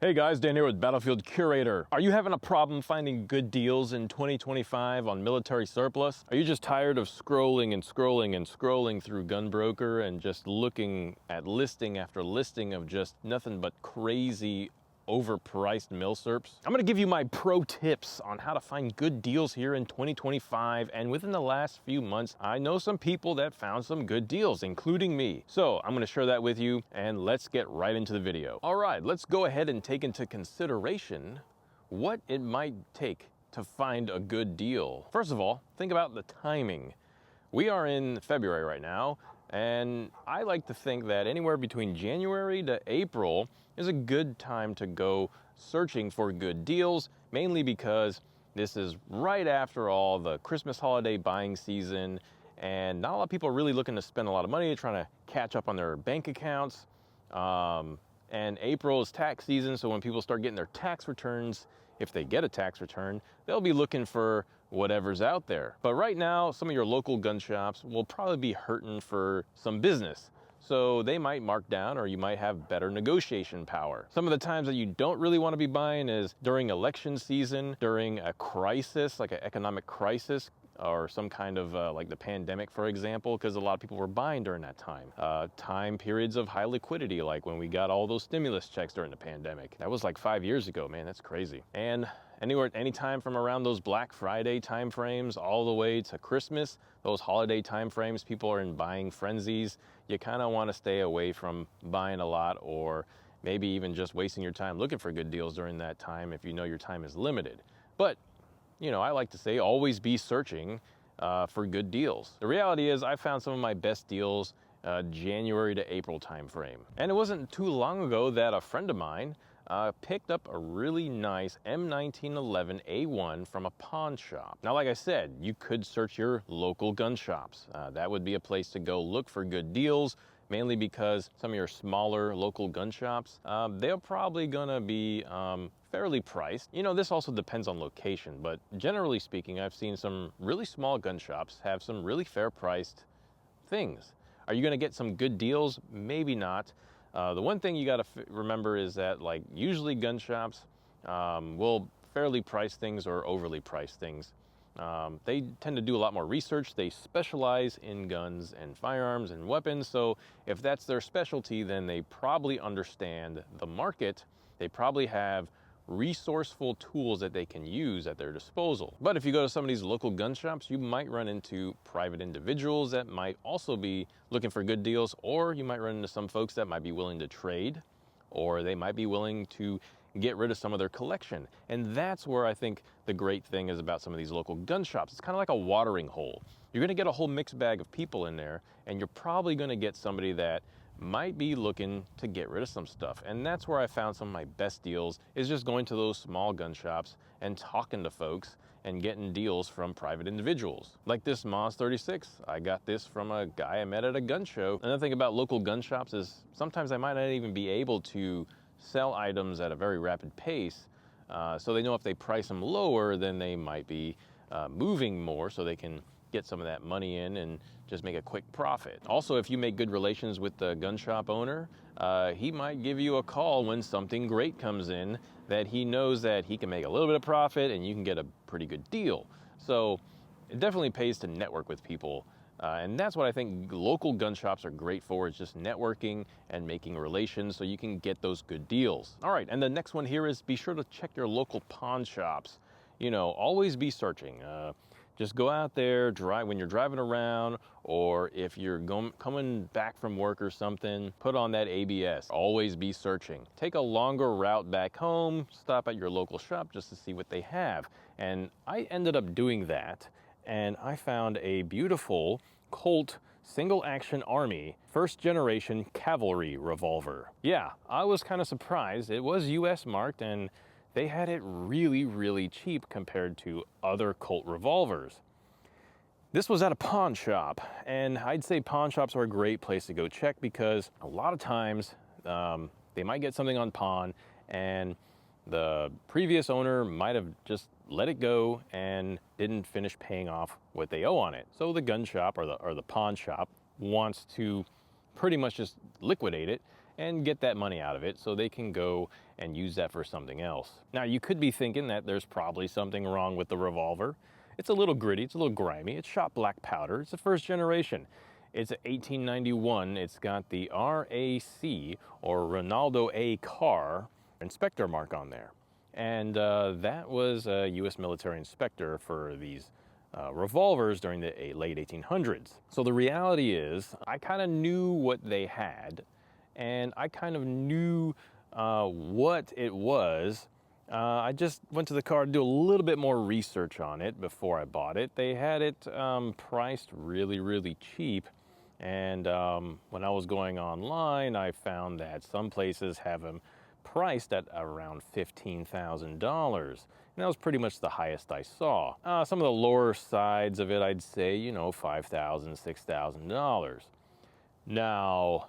Hey guys, Dan here with Battlefield Curator. Are you having a problem finding good deals in 2025 on military surplus? Are you just tired of scrolling and scrolling and scrolling through Gunbroker and just looking at listing after listing of just nothing but crazy overpriced Milsurps? I'm gonna give you my pro tips on how to find good deals here in 2025, and within the last few months, I know some people that found some good deals, including me. So I'm gonna share that with you, and let's get right into the video. All right, let's go ahead and take into consideration what it might take to find a good deal. First of all, think about the timing. We are in February right now, and I like to think that anywhere between January to April is a good time to go searching for good deals, mainly because this is right after all the Christmas holiday buying season, and not a lot of people are really looking to spend a lot of money trying to catch up on their bank accounts. And April is tax season, so when people start getting their tax returns, if they get a tax return, they'll be looking for whatever's out there. But right now, some of your local gun shops will probably be hurting for some business. So they might mark down, or you might have better negotiation power. Some of the times that you don't really want to be buying is during election season, during a crisis, like an economic crisis, or some kind of like the pandemic, for example, because a lot of people were buying during that time. Time periods of high liquidity, like when we got all those stimulus checks during the pandemic. That was like 5 years ago, man, that's crazy. And anytime from around those Black Friday time frames all the way to Christmas, those holiday time frames, people are in buying frenzies. You kind of want to stay away from buying a lot, or maybe even just wasting your time looking for good deals during that time if you know your time is limited. But you know, I like to say always be searching for good deals. The reality is I found some of my best deals January to April timeframe. And it wasn't too long ago that a friend of mine picked up a really nice M1911A1 from a pawn shop. Now, like I said, you could search your local gun shops. That would be a place to go look for good deals, mainly because some of your smaller local gun shops, they're probably gonna be fairly priced. You know, this also depends on location, but generally speaking, I've seen some really small gun shops have some really fair priced things. Are you gonna get some good deals? Maybe not. The one thing you gotta remember is that, like, usually gun shops will fairly price things or overly price things. They tend to do a lot more research. They specialize in guns and firearms and weapons. So if that's their specialty, then they probably understand the market. They probably have resourceful tools that they can use at their disposal. But if you go to some of these local gun shops, you might run into private individuals that might also be looking for good deals, or you might run into some folks that might be willing to trade, or they might be willing to get rid of some of their collection. And that's where I think the great thing is about some of these local gun shops. It's kind of like a watering hole. You're gonna get a whole mixed bag of people in there, and you're probably gonna get somebody that might be looking to get rid of some stuff. And that's where I found some of my best deals, is just going to those small gun shops and talking to folks and getting deals from private individuals. Like this Moz 36, I got this from a guy I met at a gun show. Another thing about local gun shops is sometimes I might not even be able to sell items at a very rapid pace, so they know if they price them lower, then they might be moving more, so they can get some of that money in and just make a quick profit. Also, if you make good relations with the gun shop owner, he might give you a call when something great comes in that he knows that he can make a little bit of profit and you can get a pretty good deal. So it definitely pays to network with people. And that's what I think local gun shops are great for, is just networking and making relations so you can get those good deals. All right, and the next one here is be sure to check your local pawn shops. You know, always be searching. Just go out there, when you're driving around, or if you're coming back from work or something, put on that ABS. Always be searching. Take a longer route back home, stop at your local shop just to see what they have. And I ended up doing that, and I found a beautiful Colt single action army first generation cavalry revolver. Yeah, I was kind of surprised. It was US marked, and they had it really, really cheap compared to other Colt revolvers. This was at a pawn shop, and I'd say pawn shops are a great place to go check, because a lot of times they might get something on pawn, and the previous owner might have just let it go and didn't finish paying off what they owe on it. So the gun shop or the pawn shop wants to pretty much just liquidate it and get that money out of it so they can go and use that for something else. Now, you could be thinking that there's probably something wrong with the revolver. It's a little gritty, it's a little grimy, it's shot black powder, it's the first generation. It's an 1891, it's got the RAC, or Ronaldo A. Carr, inspector mark on there. And that was a U.S. military inspector for these revolvers during the late 1800s. So the reality is, I kind of knew what they had, and I kind of knew what it was. I just went to the car to do a little bit more research on it before I bought it. They had it priced really, really cheap. And when I was going online, I found that some places have them priced at around $15,000. And that was pretty much the highest I saw. Some of the lower sides of it, I'd say, you know, $5,000, $6,000. Now,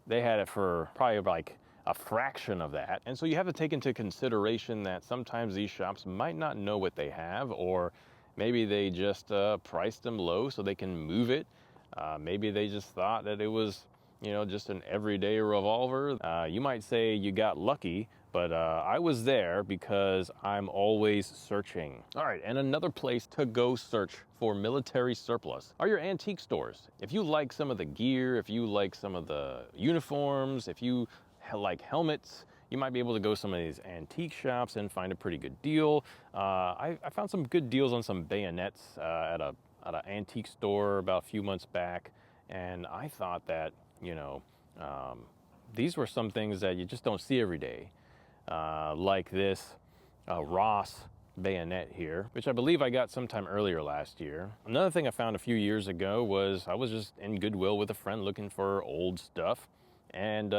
they had it for probably like a fraction of that. And so you have to take into consideration that sometimes these shops might not know what they have, or maybe they just priced them low so they can move it. Maybe they just thought that it was, you know, just an everyday revolver. You might say you got lucky, but I was there because I'm always searching. All right, and another place to go search for military surplus are your antique stores. If you like some of the gear, if you like some of the uniforms, if you like helmets, you might be able to go to some of these antique shops and find a pretty good deal. I found some good deals on some bayonets at an antique store about a few months back, and I thought that, you know, these were some things that you just don't see every day, like this Ross bayonet here, which I believe I got sometime earlier last year. Another thing I found a few years ago was I was just in Goodwill with a friend looking for old stuff, and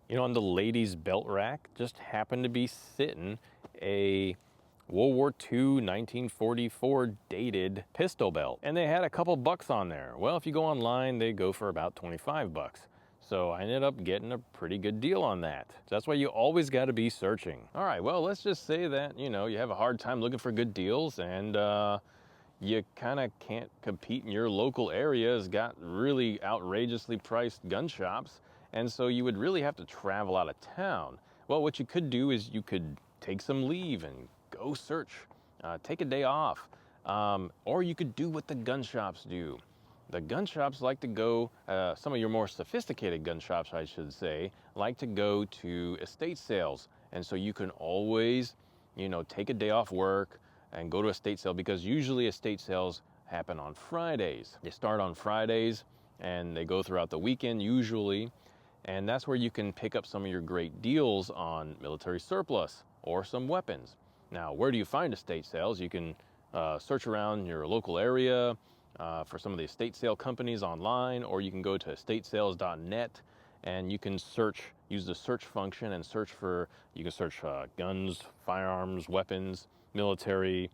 you know, on the ladies' belt rack just happened to be sitting a World War II 1944 dated pistol belt, and they had a couple bucks on there. Well, if you go online, they go for about 25 bucks. So I ended up getting a pretty good deal on that. So that's why you always got to be searching. All right, well, let's just say that, you know, you have a hard time looking for good deals, and you kind of can't compete in your local area. Has got really outrageously priced gun shops, and so you would really have to travel out of town. Well, what you could do is you could take some leave and go search, take a day off, or you could do what the gun shops do. The gun shops like to go, some of your more sophisticated gun shops, I should say, like to go to estate sales. And so you can always, you know, take a day off work and go to a estate sale, because usually estate sales happen on Fridays. They start on Fridays and they go throughout the weekend usually. And that's where you can pick up some of your great deals on military surplus or some weapons. Now, where do you find estate sales? You can search around your local area for some of the estate sale companies online, or you can go to estatesales.net and you can search, use the search function and search for, you can search guns, firearms, weapons, military,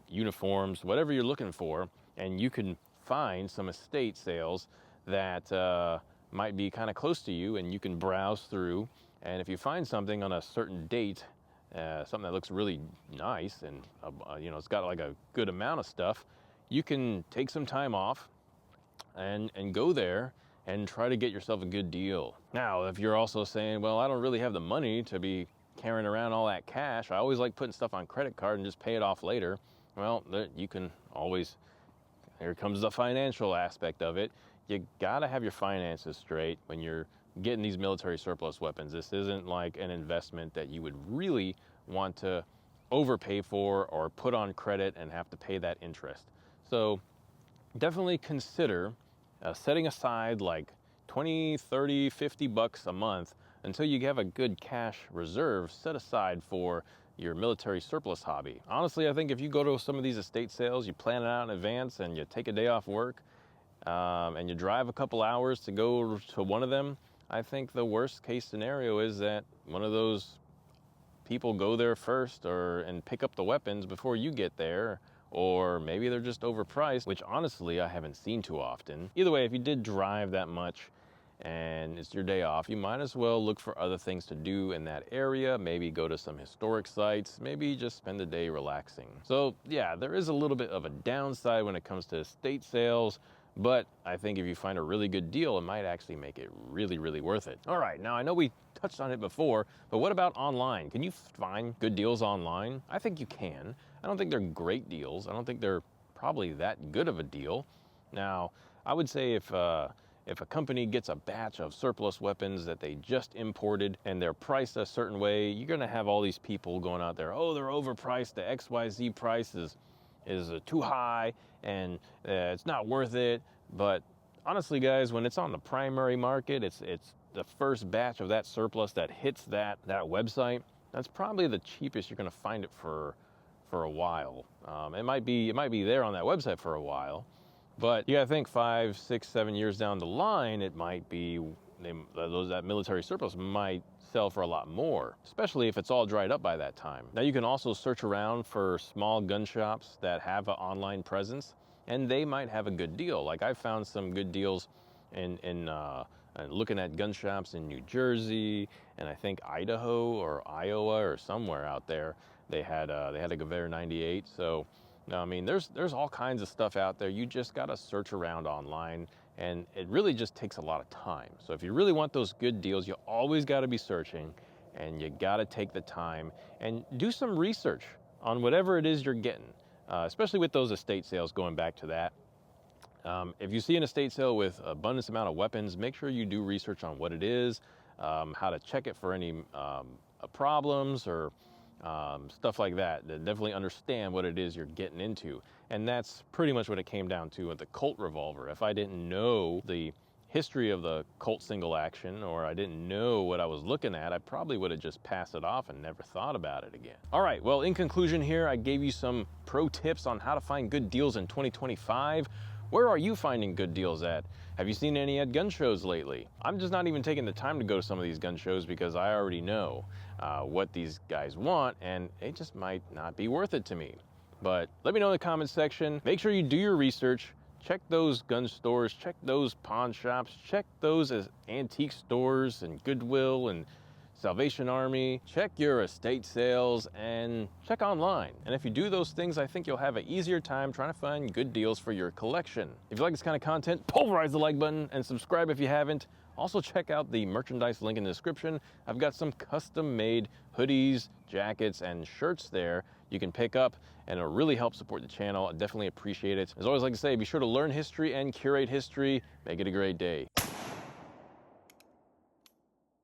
uniforms, whatever you're looking for, and you can find some estate sales that might be kind of close to you, and you can browse through. And if you find something on a certain date, something that looks really nice and you know, it's got like a good amount of stuff, you can take some time off and go there and try to get yourself a good deal. Now, if you're also saying, well, I don't really have the money to be carrying around all that cash, I always like putting stuff on credit card and just pay it off later. Well, you can always, here comes the financial aspect of it. You gotta have your finances straight when you're getting these military surplus weapons. This isn't like an investment that you would really want to overpay for or put on credit and have to pay that interest. So definitely consider setting aside like 20, 30, 50 bucks a month until you have a good cash reserve set aside for your military surplus hobby. Honestly, I think if you go to some of these estate sales, you plan it out in advance and you take a day off work, and you drive a couple hours to go to one of them, I think the worst case scenario is that one of those people go there first and pick up the weapons before you get there, or maybe they're just overpriced, which honestly I haven't seen too often. Either way, if you did drive that much and it's your day off, you might as well look for other things to do in that area. Maybe go to some historic sites, maybe just spend the day relaxing. So yeah, there is a little bit of a downside when it comes to estate sales, but I think if you find a really good deal, it might actually make it really, really worth it. All right, now I know we touched on it before, but what about online? Can you find good deals online? I think you can. I don't think they're great deals. I don't think they're probably that good of a deal. Now, I would say if a company gets a batch of surplus weapons that they just imported and they're priced a certain way, you're gonna have all these people going out there, oh, they're overpriced, the XYZ price is too high and it's not worth it. But honestly, guys, when it's on the primary market, it's the first batch of that surplus that hits that website. That's probably the cheapest you're gonna find it for a while. It might be there on that website for a while, but you gotta think 5, 6, 7 years down the line, it might be, that military surplus might sell for a lot more, especially if it's all dried up by that time. Now you can also search around for small gun shops that have an online presence, and they might have a good deal. Like I found some good deals in looking at gun shops in New Jersey, and I think Idaho or Iowa or somewhere out there. They had a Gewehr 98. So, I mean, there's all kinds of stuff out there. You just gotta search around online, and it really just takes a lot of time. So if you really want those good deals, you always gotta be searching, and you gotta take the time and do some research on whatever it is you're getting, especially with those estate sales, going back to that. If you see an estate sale with abundance amount of weapons, make sure you do research on what it is, how to check it for any problems or stuff like that. Definitely understand what it is you're getting into. And that's pretty much what it came down to with the Colt revolver. If I didn't know the history of the Colt single action, or I didn't know what I was looking at, I probably would have just passed it off and never thought about it again. All right, well, in conclusion here, I gave you some pro tips on how to find good deals in 2025. Where are you finding good deals at? Have you seen any at gun shows lately? I'm just not even taking the time to go to some of these gun shows because I already know what these guys want, and it just might not be worth it to me. But let me know in the comments section. Make sure you do your research. Check those gun stores, check those pawn shops, check those as antique stores and Goodwill and Salvation Army. Check your estate sales and check online. And if you do those things, I think you'll have an easier time trying to find good deals for your collection. If you like this kind of content, pulverize the like button and subscribe if you haven't. Also check out the merchandise link in the description. I've got some custom made hoodies, jackets, and shirts there you can pick up, and it'll really help support the channel. I definitely appreciate it. As always, like to say, be sure to learn history and curate history. Make it a great day.